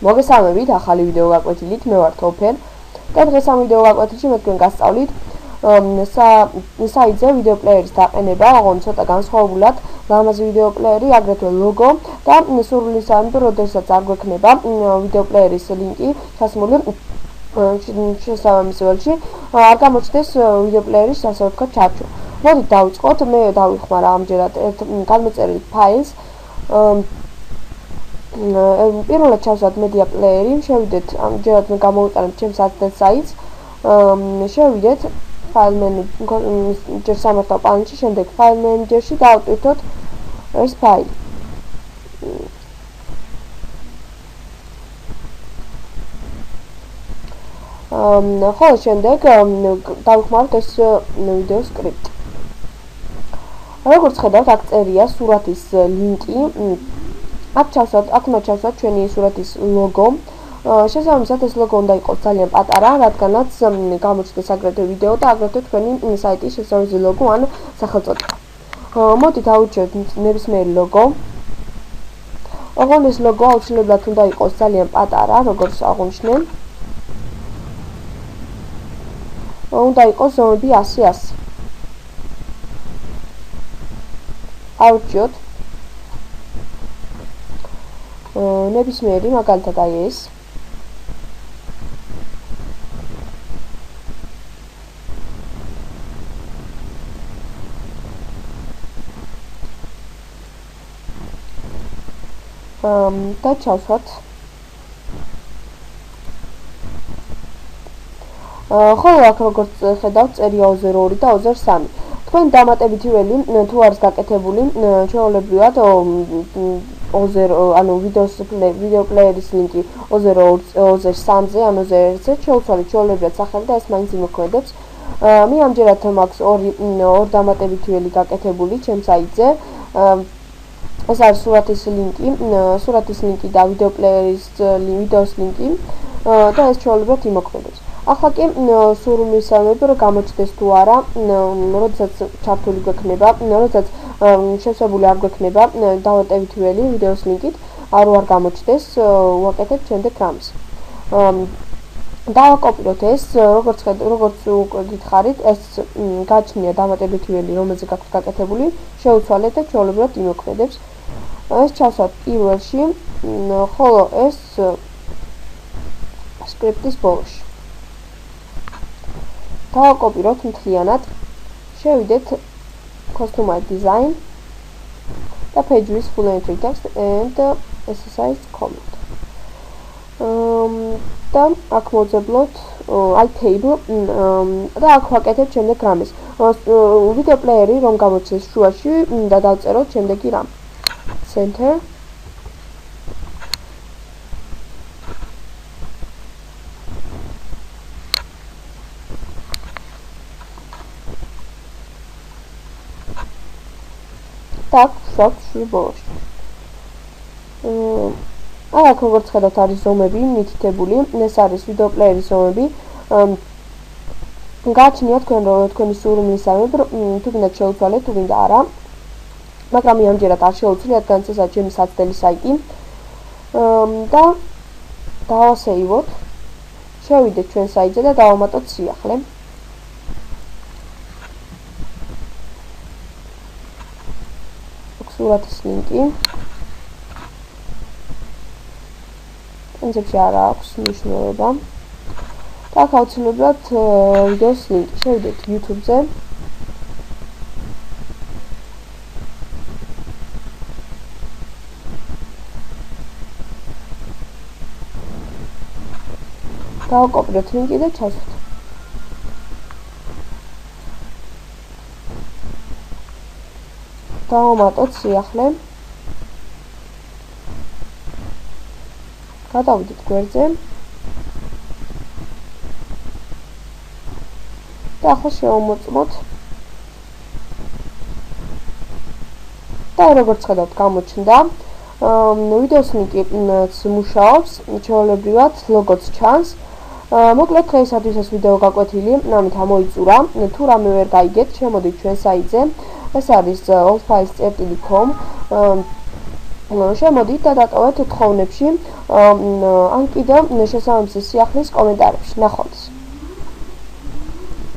მოგესალმებით ახალი ვიდეო გაკვეთილით. მე ვარ თოფენ და დღეს ამ ვიდეო გაკვეთილში მე თქვენ გასწავლით საიტზე ვიდეო პლეერის დაყენება, ოღონდ ცოტა განსხვავებულად, ლამაზი ვიდეო პლეერი, აგრეთვე ლოგო და სურვილი სამი, როდესაც არ გვექნება ვიდეო პლეერის ლინკი ჩასმული შესაბამის ველში, არ გამოჩნდეს ვიდეო პლეერის ასე ვთქვათ ჩარჩო. მოდით დავიწყოთ. მე დავიხმარა ამჯერად ერთ გადმოწერილ ფაილს. პირველად ჩავსვათ media player-ი, შევიდეთ ამჯერად მე გამოვიყენებ ჩემს AdSense საიტს. შევიდეთ file manager სამართალ პანელში, შემდეგ file manager-ში დავტვირთოთ ეს ფაილი. ხოლო შემდეგ დავიხმაროთ ეს ვიდეო სკრიპტი. როგორც ხედავთ, აქ წერია სურათის ლინკი. აქ უნდა ჩავსვათ ჩვენი სურათის ლოგო. შესაბამისად ეს ლოგო უნდა იყოს ძალიან პატარა, რადგანაც გამოჩნდეს აგრეთვე ვიდეო და აგრეთვე თქვენი საიტის შესაბამისი ლოგო ან სახელწოდება. მოდით ავირჩიოთ ნებისმიერი ლოგო. ოღონდ ეს ლოგო აუცილებლად უნდა იყოს ძალიან პატარა, როგორც აღვნიშნე. უნდა იყოს ზომები 100-100. ავირჩიოთ ნებისმიერი, მაგალითად აი ეს. და ჩავსვათ. ხოლო აქ როგორც ხედავთ, წერია 02 და 03. თქვენ დამატებითი ველი თუ არის გაკეთებული, ჩვეულებრივად 0 ვიდეო პლეერის ლინკი 0.03-ზე ან 0.1-ზე შევცვალეთ ჩვეულებრივად სახელი და ეს მაინც იმოქმედებს. მე ამჯერად მაქვს ორი დამატებითი ველი გაკეთებული ჩემს საიტზე. ეს არის სურათის ლინკი და ვიდეო პლეერის ვიდეოს ლინკი და ეს ჩვეულებრივად იმოქმედებს. ახლა კი სურვისამებრ გამოჩნდეს თუ არა, როდესაც ჩართული გვექნება, როდესაც შევსებული არ გვექნება დამატებითი ველი ვიდეოს ლინკით, არ გამოჩნდეს, ვაკეთებ შემდეგ რამს. დავაკოპიროთ ეს, როგორც უკვე გითხარით, ეს გაჩნია დამატებითი ველი, რომელზე გაქვთ გაკეთებული, შევცვალეთ და ჩვეულებრივად იმოქმედებს. ეს ჩავსვათ პირველში, ხოლო ეს სკრიპტის ბოლოში. დავაკოპიროთ მთლიანად, შევიდეთ customize design და page with full entry text and SSIS comment. და აქ მოვძებლოთ აი table და აქ ვაკეთებ შემდეგ რამეს. ვიდეო პლეერი რომ გამოჩნდეს შუაში და დავწეროთ შემდეგი რამ. center так, სოფში ბოლოში. აქ როგორც ხედავთ არის ზომები მითითებული, ეს არის ვიდეო პლეერის ზომები. გააჩნია თქვენი სურვილისამებრ, თუ გინდათ შევცვალეთ, თუ გინდა არა. მაგრამ მე ამჯერად არ შევცვლი, რადგან ეს არის ჩემი საცდელი საიტი. და დავასეივოთ. შევიდეთ ჩვენ საიტზე და დავამატოთ სიახლე. სურათის ლინკი. ენზებში არ აქვს მნიშვნელობა. და აქ აუცილებლად ვიდეოს ლინკი. შევიდეთ YouTube-ზე. დავაკოპიროთ ლინკი და ჩავსვათ. დავამატოთ სიახლე. გადავიდეთ გვერდზე. და ახლა შევამოწმოთ. და როგორც ხედავთ, გამოჩნდა. ვიდეოს ლინკი მუშაობს, ჩვეულებრივად ლოგოც ჩანს. მოკლედ დღეისათვის ეს ვიდეო გაკვეთილი ამით ამოიწურა. თუ რამე ვერ გაიგეთ, შემოდით ჩვენ საიტზე. ეს არის allfiles.com შემოდით და დატოვეთ თხოვნებში ან კიდევ შესაბამისი სიახლის კომენტარებში. ნახვამდის.